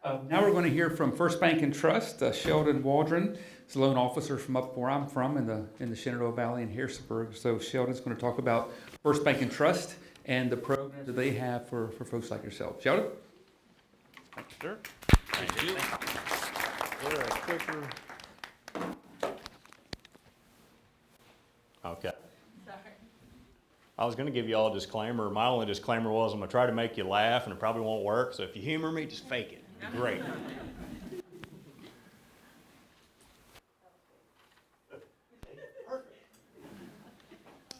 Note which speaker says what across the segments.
Speaker 1: Now we're going to hear from First Bank and Trust. Sheldon Waldron is a loan officer from up where I'm from in the Shenandoah Valley in Harrisonburg. So Sheldon's going to talk about First Bank and Trust and the programs that they have for folks like yourself. Sheldon?
Speaker 2: Thank you, sir. Thank you. There, a clicker. Okay.
Speaker 3: Sorry.
Speaker 2: I was going to give you all a disclaimer. My only disclaimer was I'm going to try to make you laugh, and it probably won't work. So if you humor me, just fake it. It'd be great.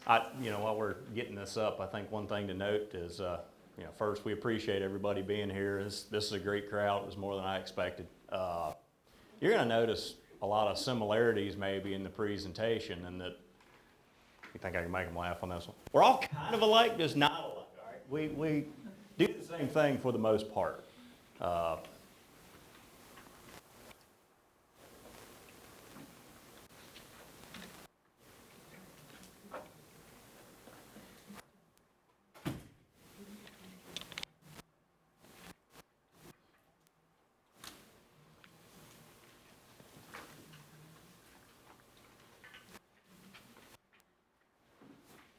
Speaker 2: While we're getting this up, I think one thing to note is, first, we appreciate everybody being here. This is a great crowd. It was more than I expected. You're going to notice a lot of similarities maybe in the presentation, and that you think I can make them laugh on this one. We're all kind of alike, just not alike. All right? We do the same thing for the most part.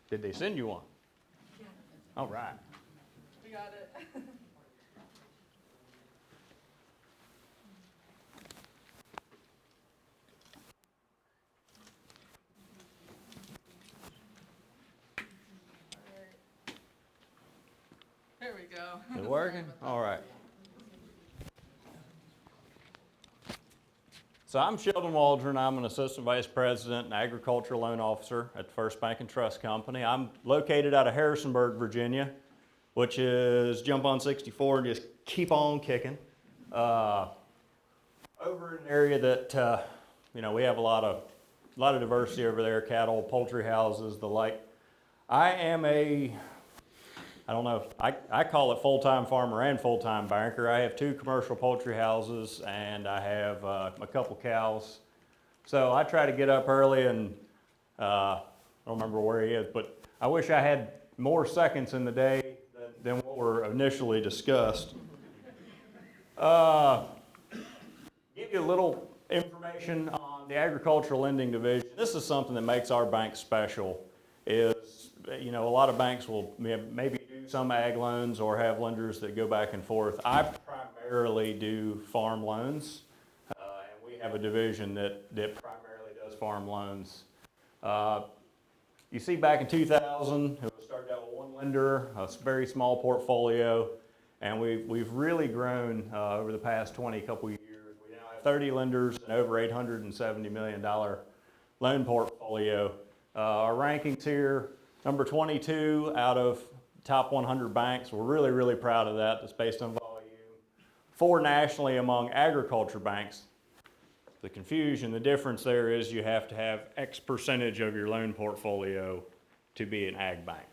Speaker 2: Did they send you one?
Speaker 3: Yeah.
Speaker 2: All right.
Speaker 3: We got it. There we go.
Speaker 2: Is it working? All right. So I'm Sheldon Waldron. I'm an Assistant Vice President and Agricultural Loan Officer at the First Bank and Trust Company. I'm located out of Harrisonburg, Virginia, which is jump on 64 and just keep on kicking. Over in an area that, we have a lot of diversity over there, cattle, poultry houses, the like. I call it full-time farmer and full-time banker. I have 2 commercial poultry houses and I have a couple cows. So I try to get up early and, I don't remember where he is, but I wish I had more seconds in the day than what were initially discussed. Give you a little information on the agricultural lending division. This is something that makes our bank special. A lot of banks will maybe do some ag loans or have lenders that go back and forth. I primarily do farm loans, and we have a division that primarily does farm loans. You see back in 2000, it started out with one lender, a very small portfolio, and we've really grown over the past couple years. We now have 30 lenders and over $870 million loan portfolio. Our rankings here, number 22 out of top 100 banks. We're really, really proud of that. That's based on volume. 4 nationally among agriculture banks. The confusion, the difference there is you have to have X percentage of your loan portfolio to be an ag bank.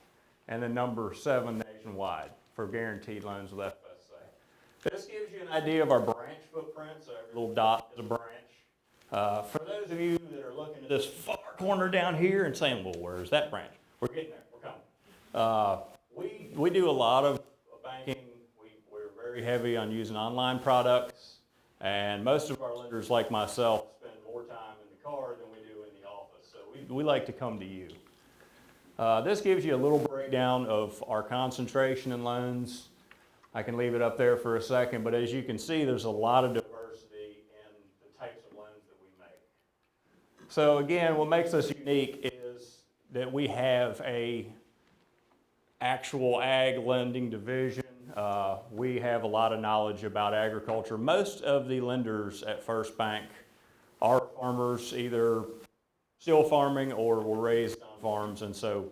Speaker 2: And then number 7 nationwide for guaranteed loans with FSA. This gives you an idea of our branch footprint. So every little dot is a branch. For those of you that are looking at this far corner down here and saying, well, where's that branch? We're getting there. We're coming. We do a lot of banking. We're very heavy on using online products. And most of our lenders, like myself, spend more time in the car than we do in the office. So we like to come to you. This gives you a little breakdown of our concentration in loans. I can leave it up there for a second, but as you can see, there's a lot of diversity in the types of loans that we make. So again, what makes us unique is that we have a actual ag lending division. We have a lot of knowledge about agriculture. Most of the lenders at First Bank are farmers, either still farming or were raised on farms, and so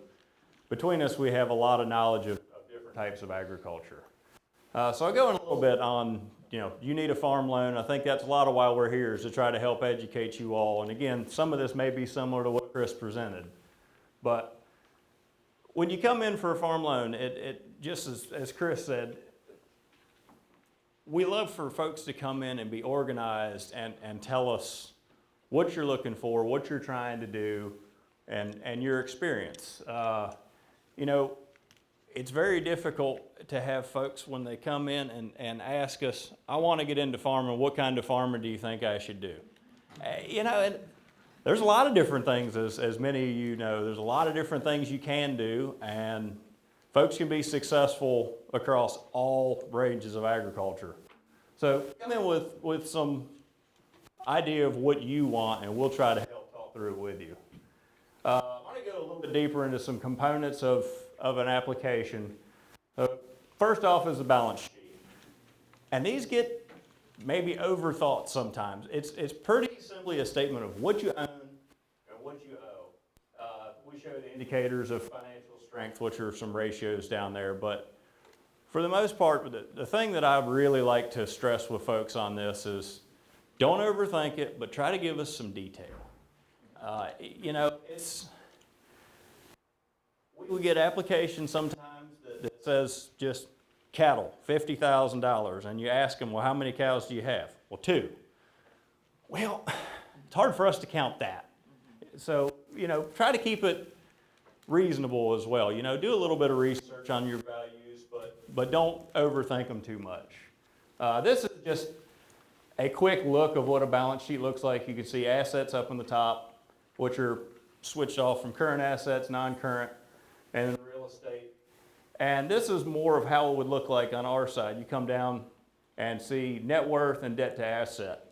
Speaker 2: between us we have a lot of knowledge of different types of agriculture. So I'll go in a little bit on, you need a farm loan. I think that's a lot of why we're here, is to try to help educate you all. And again, some of this may be similar to what Chris presented. But when you come in for a farm loan, it just as Chris said, we love for folks to come in and be organized and tell us what you're looking for, what you're trying to do, and your experience. it's very difficult to have folks when they come in and ask us, I want to get into farming, what kind of farming do you think I should do? You know, and there's a lot of different things, as many of you know, there's a lot of different things you can do, and folks can be successful across all ranges of agriculture. So come in with some idea of what you want, and we'll try to help talk through it with you. I want to go a little bit deeper into some components of an application. First off is the balance sheet. And these get maybe overthought sometimes. It's pretty simply a statement of what you own and what you owe. We show the indicators of financial strength, which are some ratios down there. But for the most part, the thing that I really like to stress with folks on this is don't overthink it, but try to give us some detail. You know, we get applications sometimes that says just cattle, $50,000, and you ask them, well, how many cows do you have? Well, 2. Well, it's hard for us to count that. So, you know, try to keep it reasonable as well. You know, do a little bit of research on your values, but don't overthink them too much. This is just a quick look of what a balance sheet looks like. You can see assets up on the top, which are switched off from current assets, non-current, and then real estate. And this is more of how it would look like on our side. You come down and see net worth and debt to asset.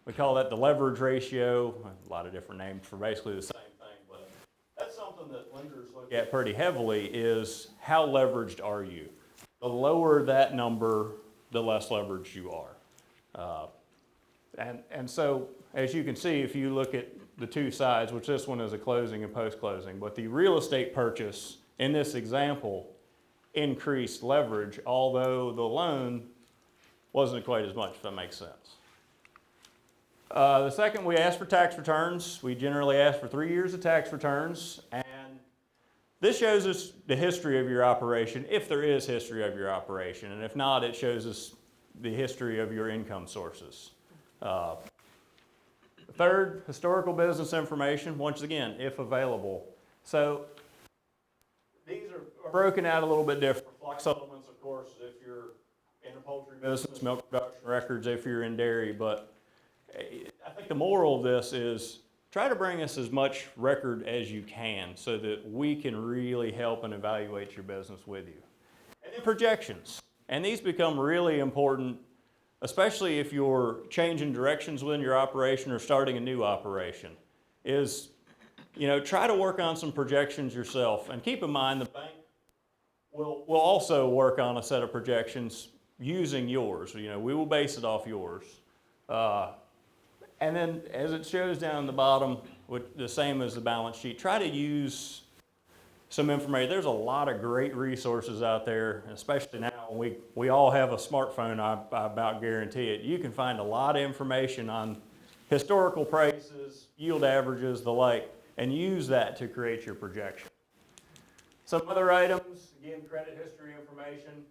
Speaker 2: We call that the leverage ratio. A lot of different names for basically the same thing, but that's something that lenders look at pretty heavily is how leveraged are you? The lower that number, the less leveraged you are. And so, as you can see, if you look at the two sides, which this one is a closing and post-closing, but the real estate purchase in this example increased leverage, although the loan wasn't quite as much, if that makes sense. The second, we ask for tax returns. We generally ask for 3 years of tax returns, and this shows us the history of your operation, if there is history of your operation, and if not, it shows us the history of your income sources. Third, historical business information, once again, if available. So these are broken out a little bit different. Flock supplements, of course, if you're in a poultry business, milk production records if you're in dairy, but I think the moral of this is try to bring us as much record as you can so that we can really help and evaluate your business with you. And then projections. And these become really important, especially if you're changing directions within your operation or starting a new operation, is, you know, try to work on some projections yourself. And keep in mind the bank will also work on a set of projections using yours. You know, we will base it off yours. And then as it shows down the bottom, the same as the balance sheet, try to use some information. There's a lot of great resources out there, especially now when we all have a smartphone, I about guarantee it. You can find a lot of information on historical prices, yield averages, the like, and use that to create your projection. Some other items, again, credit history information,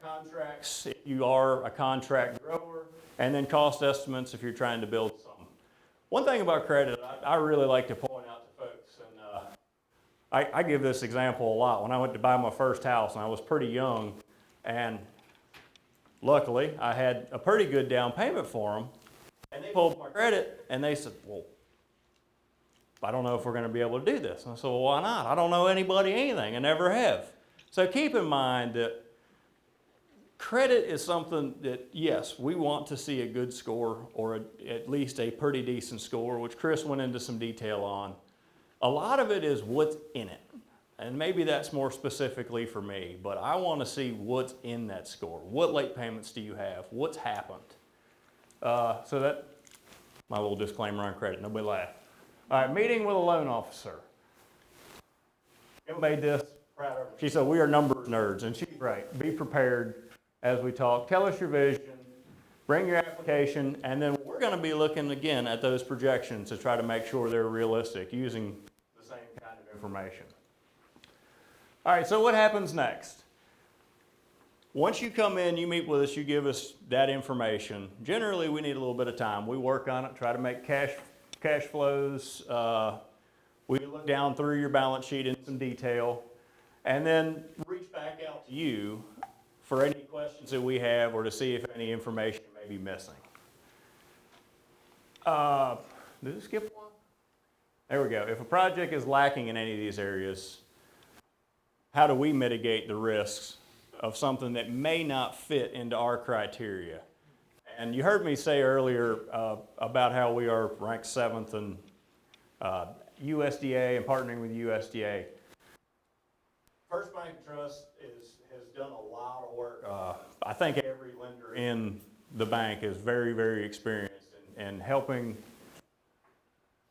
Speaker 2: contracts if you are a contract grower, and then cost estimates if you're trying to build something. One thing about credit I really like to point out to folks, and I give this example a lot. When I went to buy my first house, and I was pretty young, and luckily I had a pretty good down payment for them, and they pulled my credit, and they said, well, I don't know if we're going to be able to do this. And I said, well, why not? I don't know anybody anything. I never have. So keep in mind that credit is something that, yes, we want to see a good score or at least a pretty decent score, which Chris went into some detail on. A lot of it is what's in it. And maybe that's more specifically for me, but I want to see what's in that score. What late payments do you have? What's happened? So that, my little disclaimer on credit, nobody laugh. All right, meeting with a loan officer. Kim made this, proud of her. She said, we are numbers nerds, and she's right. Be prepared as we talk. Tell us your vision, bring your application, and then we're going to be looking again at those projections to try to make sure they're realistic using the same kind of information. All right, so what happens next? Once you come in, you meet with us, you give us that information. Generally, we need a little bit of time. We work on it, try to make cash flows. We look down through your balance sheet in some detail, and then to you for any questions that we have or to see if any information may be missing. Did it skip one? There we go. If a project is lacking in any of these areas, how do we mitigate the risks of something that may not fit into our criteria? And you heard me say earlier about how we are ranked 7th in USDA and partnering with USDA. First Bank and Trust has done a lot of work. I think every lender in the bank is very, very experienced in helping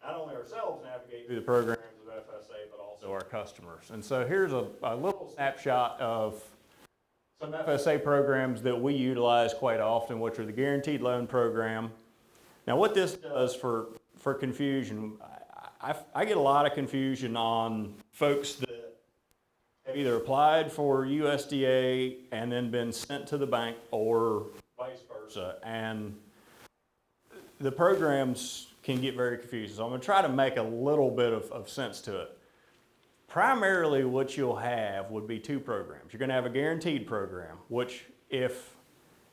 Speaker 2: not only ourselves navigate through the programs of FSA, but also our customers. And so here's a little snapshot of some FSA programs that we utilize quite often, which are the Guaranteed Loan Program. Now what this does for confusion, I get a lot of confusion on folks that have either applied for USDA and then been sent to the bank or vice versa. And the programs can get very confusing. So I'm going to try to make a little bit of sense to it. Primarily what you'll have would be 2 programs. You're going to have a guaranteed program, which if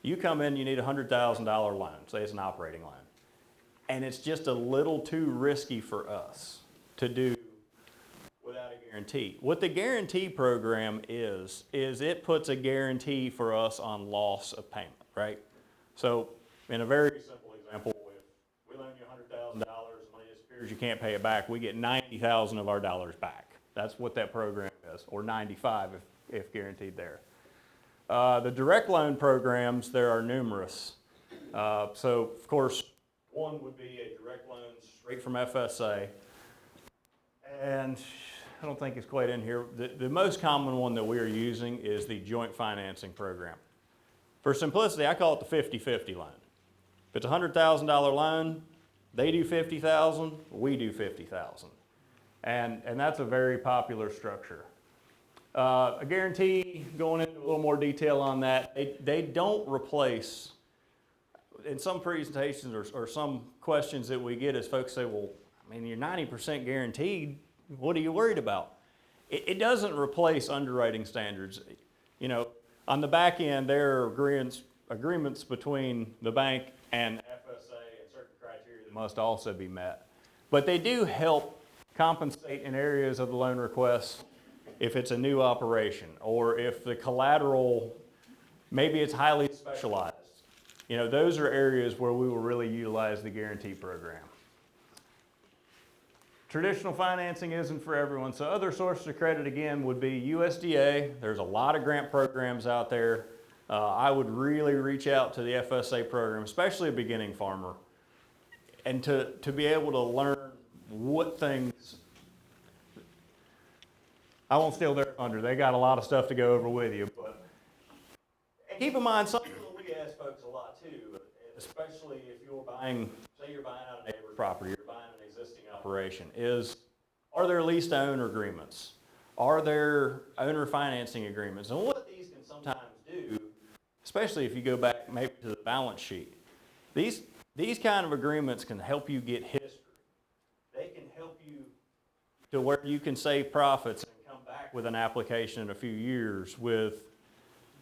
Speaker 2: you come in, you need a $100,000 loan, say it's an operating loan, and it's just a little too risky for us to do without a guarantee. What the guarantee program is it puts a guarantee for us on loss of payment, right? So in a very simple example, if we loan you $100,000, money disappears, you can't pay it back, we get 90,000 of our dollars back. That's what that program is, or 95 if guaranteed there. The direct loan programs, there are numerous. So of course, one would be a direct loan straight from FSA. And I don't think it's quite in here. The most common one that we are using is the joint financing program. For simplicity, I call it the 50-50 loan. If it's a $100,000 loan, they do 50,000, we do 50,000. And that's a very popular structure. A guarantee, going into a little more detail on that, they don't replace, in some presentations or some questions that we get is folks say, well, I mean, you're 90% guaranteed, what are you worried about? It doesn't replace underwriting standards. You know, on the back end, there are agreements between the bank and FSA and certain criteria that must also be met. But they do help compensate in areas of the loan request if it's a new operation or if the collateral, maybe it's highly specialized. You know, those are areas where we will really utilize the guarantee program. Traditional financing isn't for everyone, so other sources of credit, again, would be USDA. There's a lot of grant programs out there. I would really reach out to the FSA program, especially a beginning farmer, and to be able to learn what things. I won't steal their thunder. They got a lot of stuff to go over with you, but keep in mind something that we ask folks a lot too, especially if you're buying, say you're buying out a neighbor's property, you're buying an existing operation, is are there lease to own agreements? Are there owner financing agreements? And what these can sometimes do, especially if you go back maybe to the balance sheet, these kind of agreements can help you get history. They can help you to where you can save profits and come back with an application in a few years with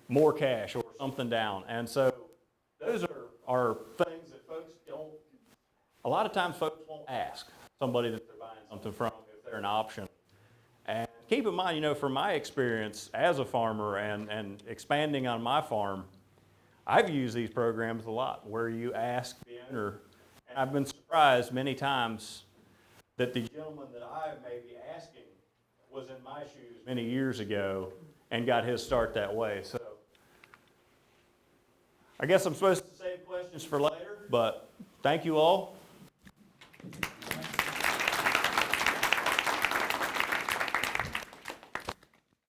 Speaker 2: more cash or something down. And so those are things that folks don't, a lot of times folks won't ask somebody that they're buying something from if they're an option. And keep in mind, you know, from my experience as a farmer and expanding on my farm, I've used these programs a lot where you ask the owner, and I've been surprised many times that the gentleman that I may be asking was in my shoes many years ago and got his start that way. So I guess I'm supposed to save questions for later, but thank you all.